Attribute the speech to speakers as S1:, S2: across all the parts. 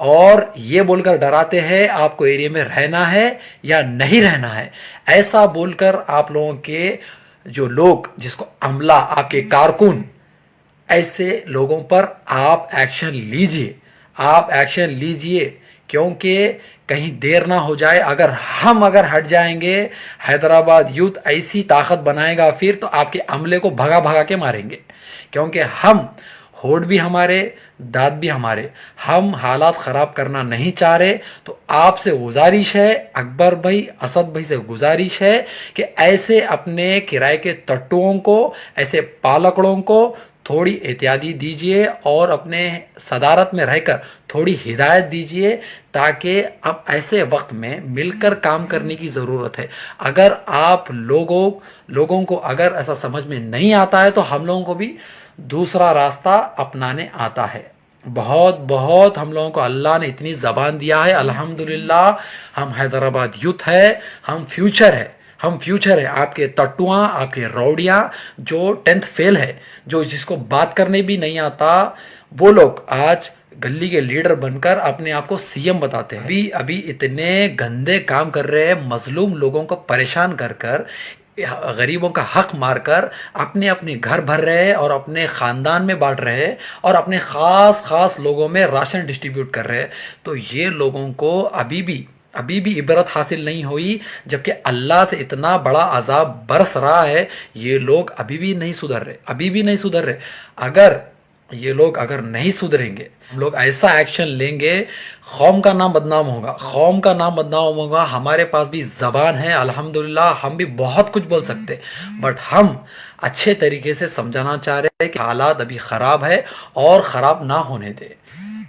S1: اور یہ بول کر ڈراتے ہیں آپ کو ایریا میں رہنا ہے یا نہیں رہنا ہے. ایسا بول کر آپ لوگوں کے جو لوگ جس کو عملہ آپ کے کارکن ایسے لوگوں پر آپ ایکشن لیجئے. آپ ایکشن لیجئے کیونکہ کہیں دیر نہ ہو جائے. اگر ہٹ جائیں گے حیدرآباد یوتھ ایسی طاقت بنائے گا پھر تو آپ کے عملے کو بھگا بھگا کے ماریں گے. کیونکہ ہم ہوٹ بھی ہمارے دانت بھی ہمارے, ہم حالات خراب کرنا نہیں چاہ رہے. تو آپ سے گزارش ہے, اکبر بھائی اسد بھائی سے گزارش ہے کہ ایسے اپنے کرائے کے تٹوؤں کو, ایسے پالکڑوں کو تھوڑی احتیاطی دیجئے اور اپنے صدارت میں رہ کر تھوڑی ہدایت دیجئے, تاکہ اب ایسے وقت میں مل کر کام کرنے کی ضرورت ہے. اگر آپ لوگوں کو اگر ایسا سمجھ میں نہیں آتا ہے تو ہم لوگوں کو بھی دوسرا راستہ اپنانے آتا ہے. بہت بہت ہم لوگوں کو اللہ نے اتنی زبان دیا ہے, الحمدللہ ہم حیدرآباد یوتھ ہے, ہم فیوچر ہے. آپ کے تٹواں, آپ کے روڑیاں جو 10th فیل ہے, جو جس کو بات کرنے بھی نہیں آتا, وہ لوگ آج گلی کے لیڈر بن کر اپنے آپ کو سی ایم بتاتے ہیں. ابھی اتنے گندے کام کر رہے ہیں, مظلوم لوگوں کو پریشان کر کر, غریبوں کا حق مار کر اپنے گھر بھر رہے اور اپنے خاندان میں بانٹ رہے اور اپنے خاص لوگوں میں راشن ڈسٹریبیوٹ کر رہے. تو یہ لوگوں کو ابھی بھی عبرت حاصل نہیں ہوئی, جبکہ اللہ سے اتنا بڑا عذاب برس رہا ہے. یہ لوگ ابھی بھی نہیں سدھر رہے. اگر یہ لوگ نہیں سدھریں گے, ہم لوگ ایسا ایکشن لیں گے, قوم کا نام بدنام ہوگا. ہمارے پاس بھی زبان ہے الحمدللہ, ہم بھی بہت کچھ بول سکتے, بٹ ہم اچھے طریقے سے سمجھانا چاہ رہے ہیں کہ حالات ابھی خراب ہے اور خراب نہ ہونے دے.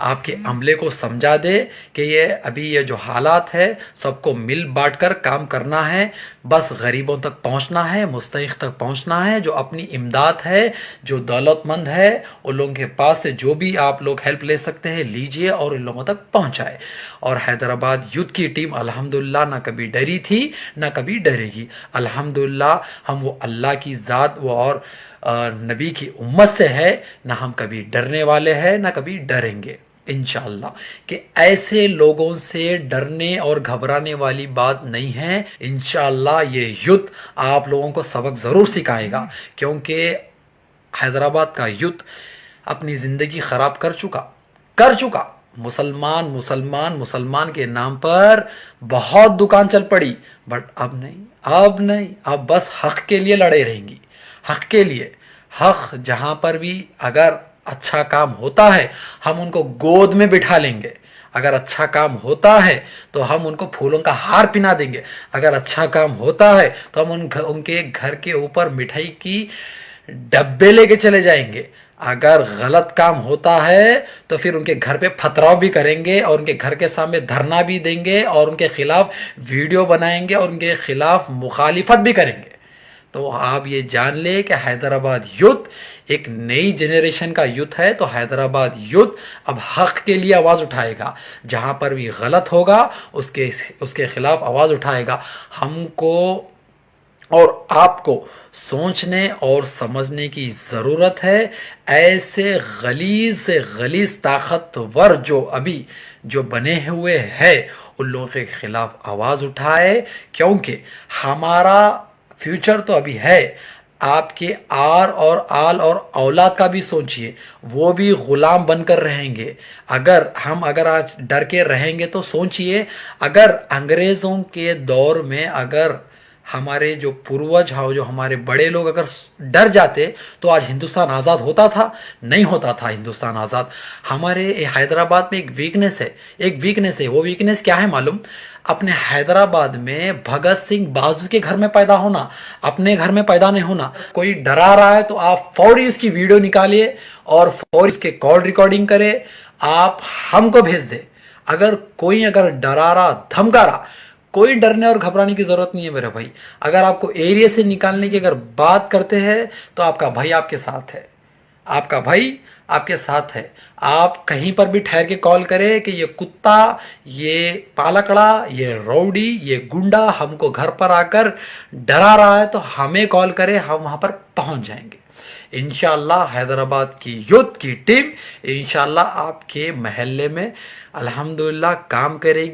S1: آپ کے عملے کو سمجھا دے کہ یہ جو حالات ہے سب کو مل بانٹ کر کام کرنا ہے. بس غریبوں تک پہنچنا ہے, مستحق تک پہنچنا ہے. جو اپنی امداد ہے, جو دولت مند ہے, ان لوگوں کے پاس سے جو بھی آپ لوگ ہیلپ لے سکتے ہیں لیجئے اور ان لوگوں تک پہنچائے. اور حیدرآباد یوتھ کی ٹیم الحمدللہ نہ کبھی ڈری تھی نہ کبھی ڈرے گی. الحمدللہ ہم وہ اللہ کی ذات اور نبی کی امت سے ہے, نہ ہم کبھی ڈرنے والے ہیں نہ کبھی ڈریں گے انشاءاللہ. کہ ایسے لوگوں سے ڈرنے اور گھبرانے والی بات نہیں ہے. انشاءاللہ یہ یوتھ آپ لوگوں کو سبق ضرور سکھائے گا, کیونکہ حیدرآباد کا یوتھ اپنی زندگی خراب کر چکا. مسلمان کے نام پر بہت دکان چل پڑی, بٹ اب نہیں, اب بس حق کے لیے لڑے رہیں گی. حق کے لیے, حق جہاں پر بھی اگر اچھا کام ہوتا ہے ہم ان کو گود میں بٹھا لیں گے. اگر اچھا کام ہوتا ہے تو ہم ان کو پھولوں کا ہار پہنا دیں گے. اگر اچھا کام ہوتا ہے تو ہم ان کے گھر کے اوپر مٹھائی کی ڈبے لے کے چلے جائیں گے. اگر غلط کام ہوتا ہے تو پھر ان کے گھر پہ پتھراؤ بھی کریں گے اور ان کے گھر کے سامنے دھرنا بھی دیں گے اور ان کے خلاف ویڈیو بنائیں گے اور ان کے خلاف مخالفت بھی کریں گے. تو آپ یہ جان لے کہ حیدرآباد یوتھ ایک نئی جنریشن کا یوتھ ہے. تو حیدرآباد یوتھ اب حق کے لیے آواز اٹھائے گا. جہاں پر بھی غلط ہوگا اس کے خلاف آواز اٹھائے گا. ہم کو اور آپ کو سوچنے اور سمجھنے کی ضرورت ہے. ایسے غلیظ سے غلیظ طاقتور جو بنے ہوئے ہیں ان لوگوں کے خلاف آواز اٹھائے, کیونکہ ہمارا فیوچر تو ابھی ہے. آپ کے آل اور اولاد کا بھی سوچئے, وہ بھی غلام بن کر رہیں گے. اگر آج ڈر کے رہیں گے تو سوچئے, اگر انگریزوں کے دور میں اگر ہمارے جو پوروج جو ہمارے بڑے لوگ اگر ڈر جاتے تو آج ہندوستان آزاد ہوتا تھا؟ نہیں ہوتا تھا ہندوستان آزاد. ہمارے حیدرآباد میں ایک ویکنس ہے. وہ ویکنس کیا ہے معلوم؟ اپنے حیدرآباد میں بھگت سنگھ بازو کے گھر میں پیدا ہونا, اپنے گھر میں پیدا نہیں ہونا. کوئی ڈرا رہا ہے تو آپ فوری اس کی ویڈیو نکالیے اور فوری اس کے کال ریکارڈنگ کرے, آپ ہم کو بھیج دے. اگر کوئی ڈرا رہا, دھمکا رہا, کوئی ڈرنے اور گھبرانے کی ضرورت نہیں ہے میرے بھائی. اگر آپ کو ایریا سے نکالنے کی اگر بات کرتے ہیں تو آپ کا بھائی آپ کے ساتھ ہے. آپ کہیں پر بھی ٹھہر کے کال کرے کہ یہ کتا, یہ پالکڑا, یہ روڈی, یہ گنڈا ہم کو گھر پر آ کر ڈرا رہا ہے تو ہمیں کال کرے, ہم وہاں پر پہنچ جائیں گے انشاءاللہ حیدرآباد کی یوتھ کی ٹیم انشاءاللہ آپ کے محلے میں الحمدللہ کام کرے گی.